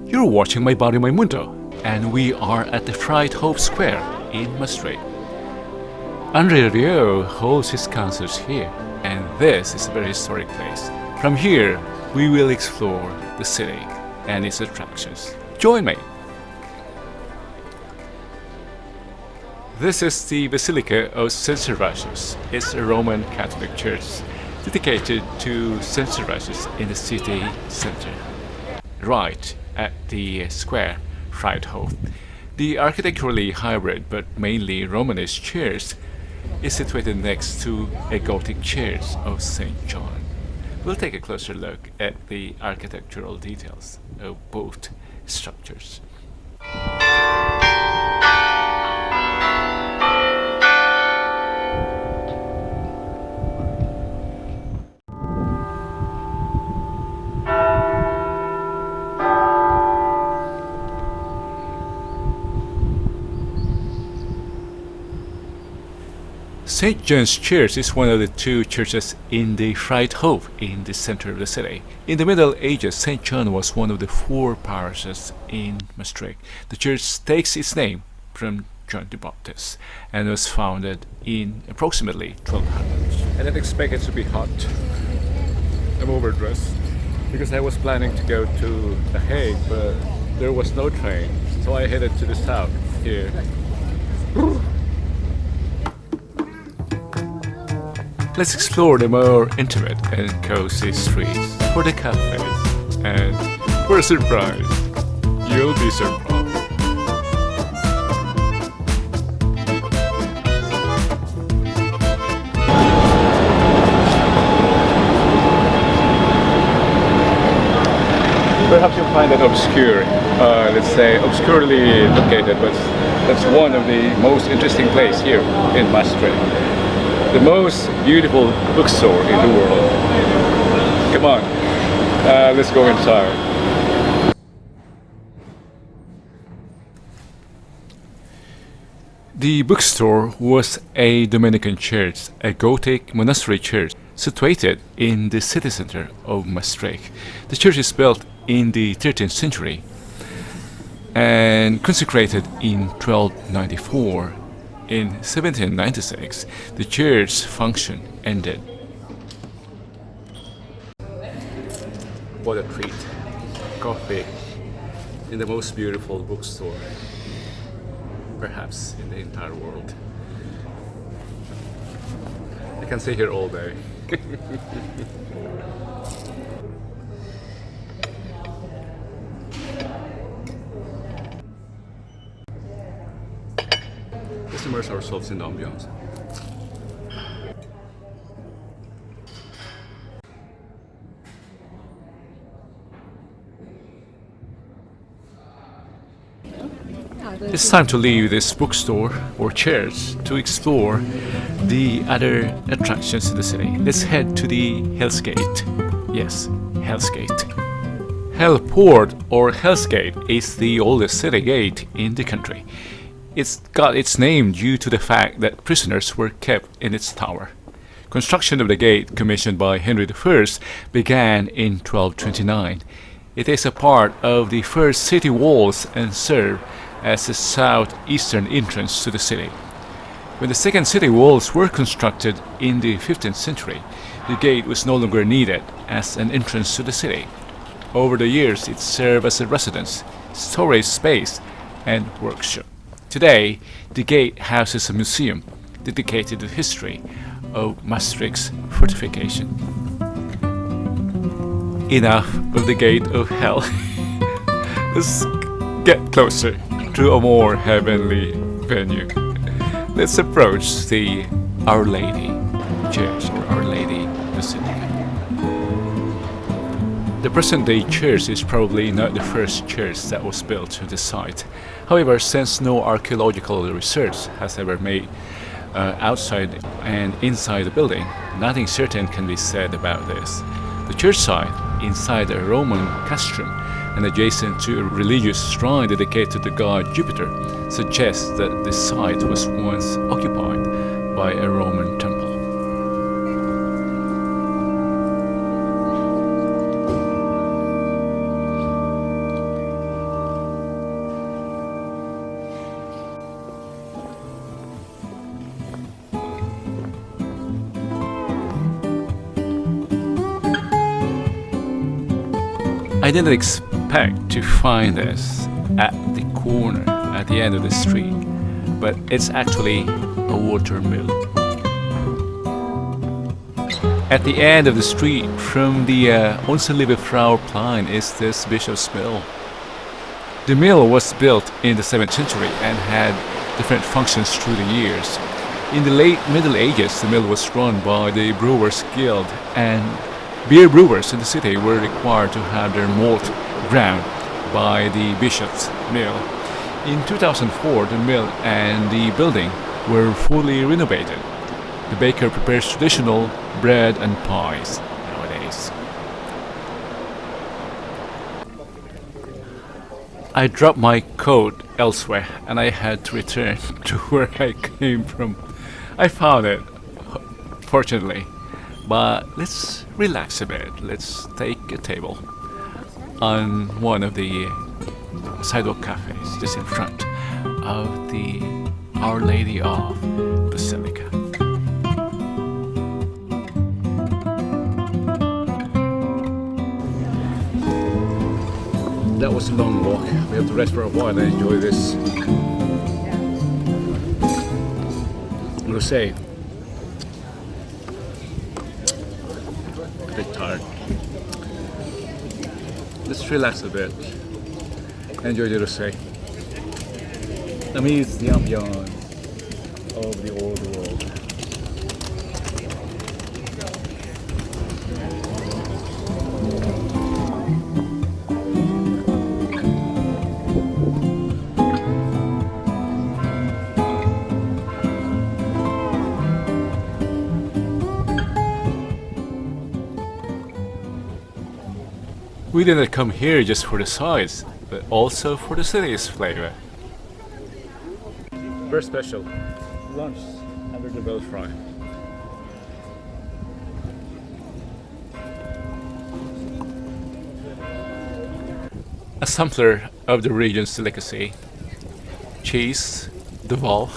You're watching My Body, My Mundo, and we are at the Vrijthof Square in Maastricht. Andre Rieu holds his concerts here, and this is a very historic place. From here, we will explore the city and its attractions. Join me! This is the Basilica of St. Servatius. It's a Roman Catholic church dedicated to St. Servatius in the city center, right at the square Vrijthof. The architecturally hybrid but mainly Romanesque church is situated next to a Gothic church of St. John. We'll take a closer look at the architectural details of both structures. St. John's Church is one of the two churches in the Vrijthof in the center of the city. In the Middle Ages, St. John was one of the 4 parishes in Maastricht. The church takes its name from John the Baptist and was founded in approximately 1200. I didn't expect it to be hot. I'm overdressed because I was planning to go to The Hague, but there was no train, so I headed to the south here. Let's explore the more intimate and cozy streets for the cafes, and for a surprise, you'll be surprised. Perhaps you'll find that obscure, let's say obscurely located, but that's one of the most interesting places here in Maastricht. The most beautiful bookstore in the world. Come on, let's go inside. The bookstore was a Dominican church, a Gothic monastery church situated in the city center of Maastricht. The church is built in the 13th century and consecrated in 1294. In 1796, the church's function ended. What a treat. Coffee in the most beautiful bookstore, perhaps in the entire world. I can stay here all day. Let's immerse ourselves in the ambiance. It's time to leave this bookstore or church to explore the other attractions in the city. Let's head to the Hell's Gate. Yes, Hell's Gate. Hellport or Hell's Gate is the oldest city gate in the country. It's got its name due to the fact that prisoners were kept in its tower. Construction of the gate, commissioned by Henry I, began in 1229. It is a part of the first city walls and served as the southeastern entrance to the city. When the second city walls were constructed in the 15th century, the gate was no longer needed as an entrance to the city. Over the years, it served as a residence, storage space, and workshop. Today, the gate houses a museum dedicated to the history of Maastricht's fortification. Enough of the gate of hell. Let's get closer to a more heavenly venue. Let's approach the Our Lady Church or Our Lady Basilica. The present-day church is probably not the first church that was built to the site. However, since no archaeological research has ever made outside and inside the building, nothing certain can be said about this. The church site, inside a Roman castrum and adjacent to a religious shrine dedicated to god Jupiter, suggests that the site was once occupied by a Roman temple. didn't expect to find this at the corner at the end of the street, but it's actually a water mill. At the end of the street from the Onze Lieve Vrouwenplein is this Bishop's Mill. The mill was built in the 7th century and had different functions through the years. In the late Middle Ages, the mill was run by the Brewers Guild, and beer brewers in the city were required to have their malt ground by the Bishop's Mill. In 2004, the mill and the building were fully renovated. The baker prepares traditional bread and pies nowadays. I dropped my coat elsewhere and I had to return to where I came from. I found it, fortunately, but let's relax a bit. Let's take a table on one of the sidewalk cafes just in front of the Our Lady of Basilica. That was a long walk. We have to rest for a while and enjoy this rosé. A bit tired. Let's relax a bit. Enjoy the rosé. Amidst the ambiance of the old world. We didn't come here just for the size, but also for the city's flavor. Very special. Lunch under the bell fry. A sampler of the region's delicacy. Cheese, Duval,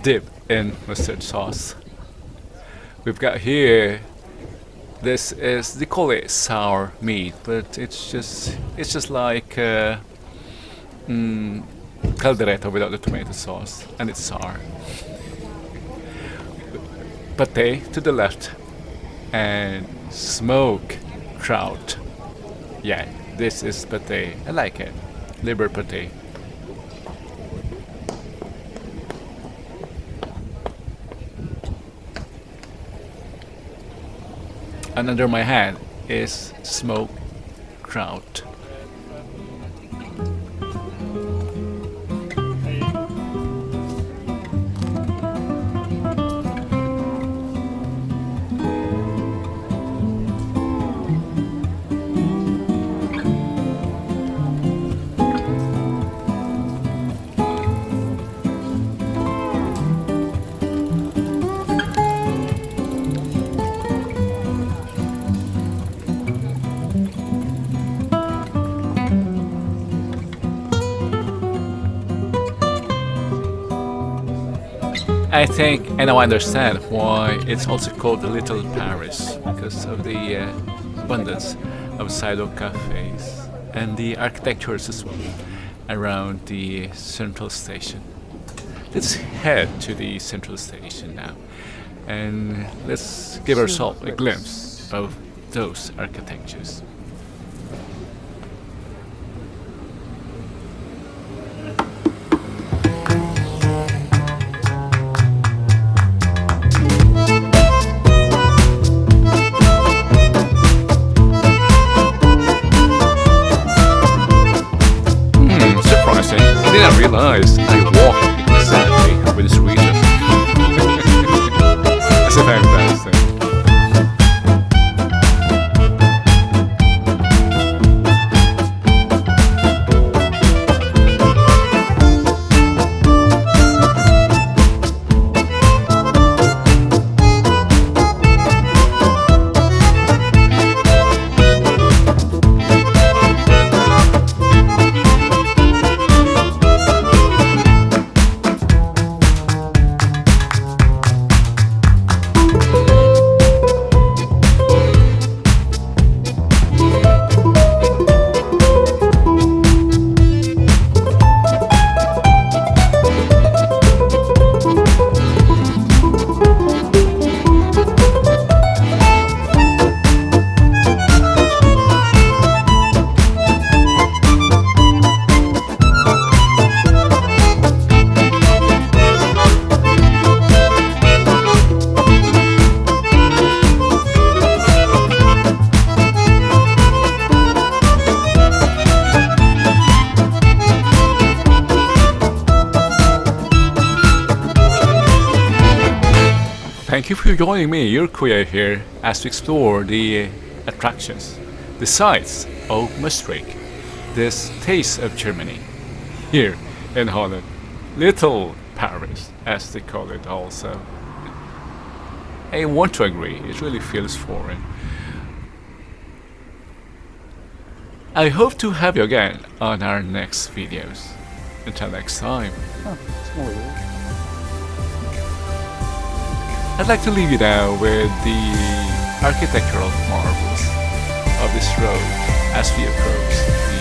dip in mustard sauce. We've got here, this is, they call it sour meat, but it's just like caldereta without the tomato sauce, and it's sour. Pate to the left, and smoked trout. Yeah, this is pate. I like it. Liver pate. And under my hand is smoked trout. I think, and now I understand why it's also called the Little Paris, because of the abundance of sidewalk cafes and the architectures as well around the central station. Let's head to the central station now, and let's give ourselves a glimpse of those architectures. I didn't realize I walked exactly with this region. As if I'm dancing. Thank you for joining me, your Kuya here, as we explore the attractions, the sights of Maastricht, this taste of Germany, here in Holland. Little Paris, as they call it also. I want to agree, it really feels foreign. I hope to have you again on our next videos. Until next time. Small. I'd like to leave you now with the architectural marvels of this road as we approach the